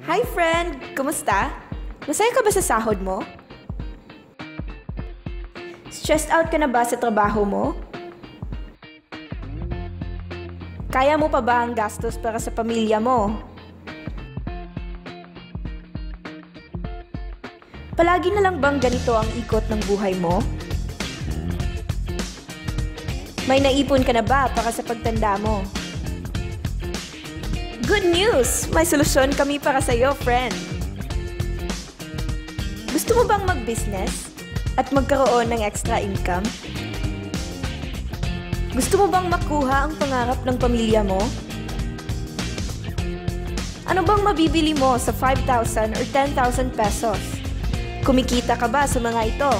Hi friend! Kumusta? Masaya ka ba sa sahod mo? Stressed out ka na ba sa trabaho mo? Kaya mo pa ba ang gastos para sa pamilya mo? Palagi na lang bang ganito ang ikot ng buhay mo? May naipon ka na ba para sa pagtanda mo? Good news! May solusyon kami para sa iyo, friend. Gusto mo bang mag-business at magkaroon ng extra income? Gusto mo bang makuha ang pangarap ng pamilya mo? Ano bang mabibili mo sa 5,000 or 10,000 pesos? Kumikita ka ba sa mga ito?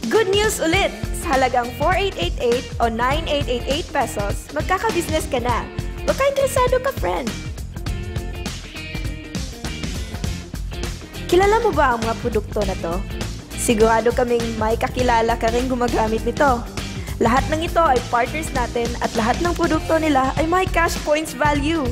Good news ulit! Sa halagang 4,888 o 9,888 pesos, magkaka-business ka na. Baka interesado ka, friend. Kilala mo ba ang mga produkto na to? Sigurado kaming may kakilala ka rin gumagamit nito. Lahat ng ito ay partners natin at lahat ng produkto nila ay may cash points value.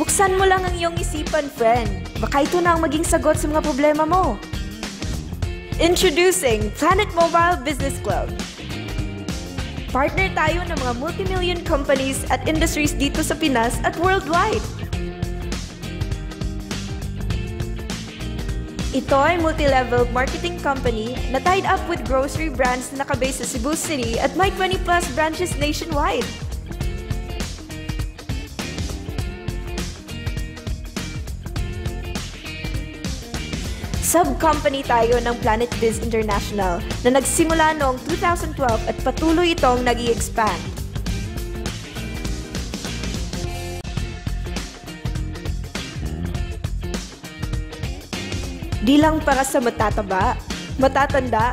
Buksan mo lang ang iyong isipan, friend. Baka ito na ang maging sagot sa mga problema mo. Introducing Planet Mobile Business Club. Partner tayo ng mga multi-million companies at industries dito sa Pinas at worldwide. Ito ay multi-level marketing company na tied up with grocery brands na nakabase sa Cebu City at may 20+ branches nationwide. Sub-company tayo ng Planet Biz International na nagsimula noong 2012 at patuloy itong nag-i-expand. Di lang para sa matataba, matatanda,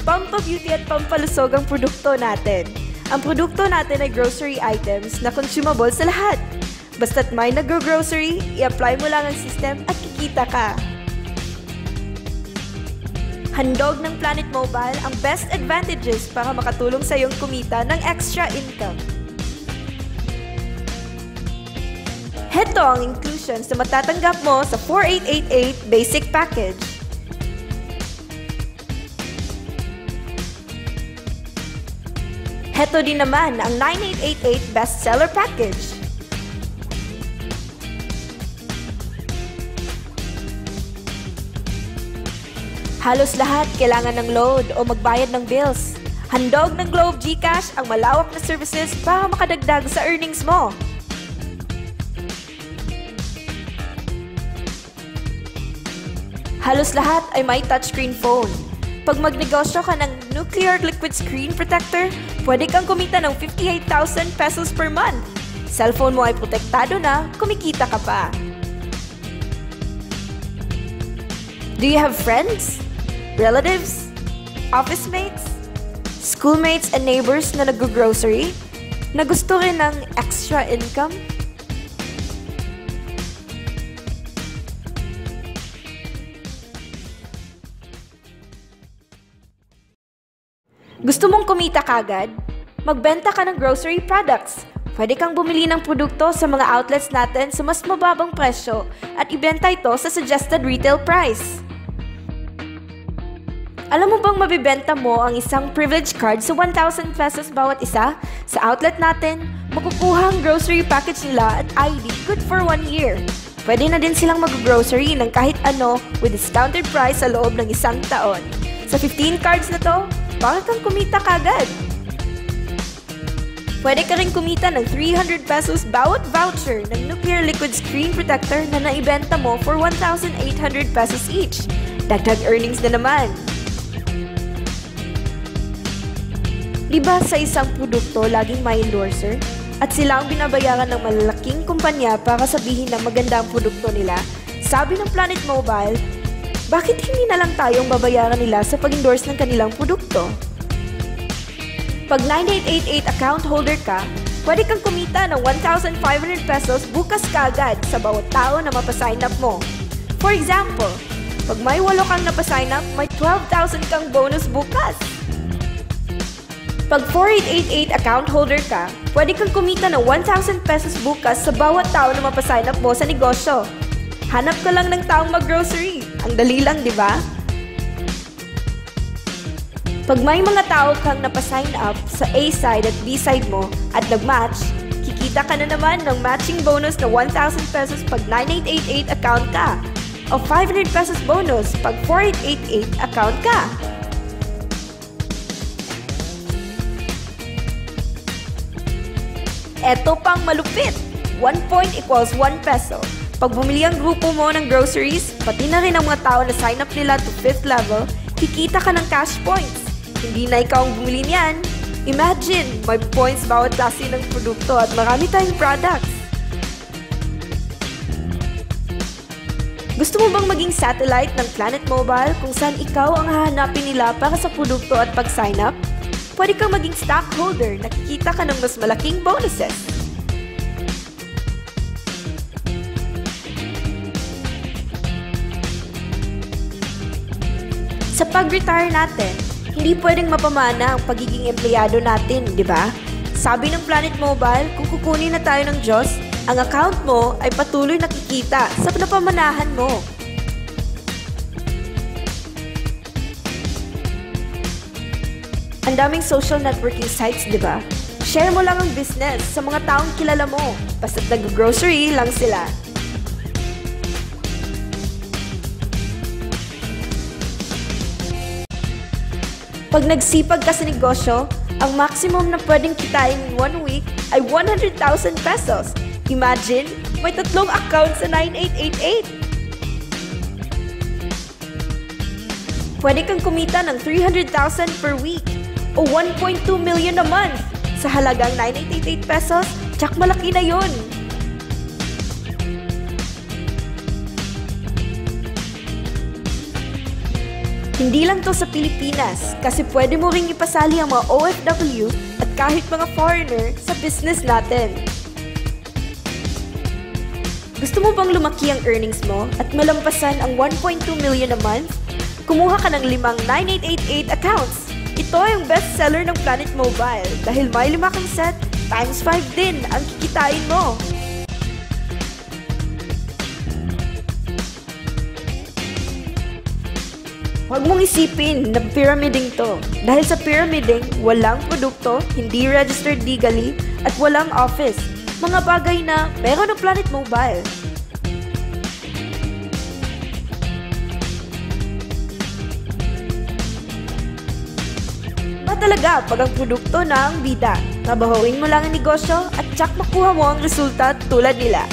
pampabeauty at pampalusog ang produkto natin. Ang produkto natin ay grocery items na consumable sa lahat. Basta't may nag-grocery, i-apply mo lang ang system at kikita ka. Handog ng Planet Mobile ang best advantages para makatulong sa iyong kumita ng extra income. Heto ang inclusions na matatanggap mo sa 4,888 basic package. Heto din naman ang 9,888 bestseller package. Halos lahat kailangan ng load o magbayad ng bills. Handog ng Globe GCash ang malawak na services para makadagdag sa earnings mo. Halos lahat ay may touchscreen phone. Pag magnegosyo ka ng nuclear liquid screen protector, pwede kang kumita ng 58,000 pesos per month. Cellphone mo ay protektado na, kumikita ka pa. Do you have friends? Relatives, office mates, schoolmates and neighbors na nag-grocery na gusto rin ng extra income? Gusto mong kumita kagad? Magbenta ka ng grocery products. Pwede kang bumili ng produkto sa mga outlets natin sa mas mababang presyo at ibenta ito sa suggested retail price. Alam mo bang mabibenta mo ang isang privilege card sa 1,000 pesos bawat isa? Sa outlet natin, makukuha ang grocery package nila at ID good for 1 year. Pwede na din silang mag-grocery ng kahit ano with discounted price sa loob ng 1 taon. Sa 15 cards na to, bakit kang kumita kagad? Pwede ka rin kumita ng 300 pesos bawat voucher ng nuclear liquid screen protector na naibenta mo for 1,800 pesos each. Dagdag earnings na naman. Diba sa isang produkto laging may endorser? At sila ang binabayaran ng malalaking kumpanya para sabihin na maganda ang produkto nila? Sabi ng Planet Mobile, bakit hindi na lang tayong babayaran nila sa pag-endorse ng kanilang produkto? Pag 9888 account holder ka, pwede kang kumita ng 1,500 pesos bukas kaagad sa bawat tao na mapasign up mo. For example, pag may 8 kang napasign up, may 12,000 kang bonus bukas. Pag 4888 account holder ka, pwede kang kumita ng 1,000 pesos bukas sa bawat tao na mapasign up mo sa negosyo. Hanap ka lang ng taong mag-grocery. Ang dali lang, di ba? Pag may mga tao kang napasign up sa A side at B side mo at nag-match, kikita ka na naman ng matching bonus na 1,000 pesos pag 9888 account ka o 500 pesos bonus pag 4888 account ka. Eto pang malupit! 1 point equals 1 peso. Pag bumili ang grupo mo ng groceries, pati na rin ang mga tao na sign up nila to 5th level, kikita ka ng cash points. Hindi na ikaw ang bumili niyan. Imagine, may points bawat klase ng produkto at marami tayong products. Gusto mo bang maging satellite ng Planet Mobile kung saan ikaw ang hahanapin nila para sa produkto at pag-sign up? Pwede kang maging stockholder, nakikita ka ng mas malaking bonuses. Sa pag-retire natin, hindi pwedeng mapamana ang pagiging empleyado natin, di ba? Sabi ng Planet Mobile, kung kukunin na tayo ng Diyos, ang account mo ay patuloy nakikita sa napamanahan mo. Ang daming social networking sites, di ba? Share mo lang ang business sa mga taong kilala mo, basta't nag-grocery lang sila. Pag nagsipag ka sa negosyo, ang maximum na pwedeng kitain in 1 week ay 100,000 pesos. Imagine, may 3 accounts sa 9888. Pwede kang kumita ng 300,000 per week o 1.2 million a month sa halagang 9888 pesos, tsak malaki na yun. Hindi lang to sa Pilipinas kasi pwede mo ring ipasali ang mga OFW at kahit mga foreigner sa business natin. Gusto mo bang lumaki ang earnings mo at malampasan ang 1.2 million a month? Kumuha ka ng 5 9888 accounts. Ito ay ang bestseller ng Planet Mobile dahil may 5 kang set times 5 din ang kikitain mo. Huwag mong isipin na pyramiding to. Dahil sa pyramiding, walang produkto, hindi registered legally, at walang office. Mga bagay na meron ng Planet Mobile. Ba talaga pag ang produkto na ang bida? Trabahuin mo lang ang negosyo at tsak makuha mo ang resulta tulad nila.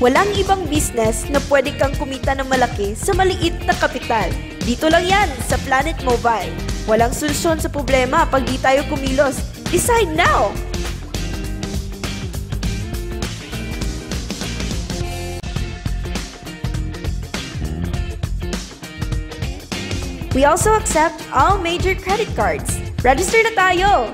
Walang ibang business na pwede kang kumita ng malaki sa maliit na kapital. Dito lang yan sa Planet Mobile. Walang solusyon sa problema pag di tayo kumilos. Decide now! We also accept all major credit cards. Register na tayo!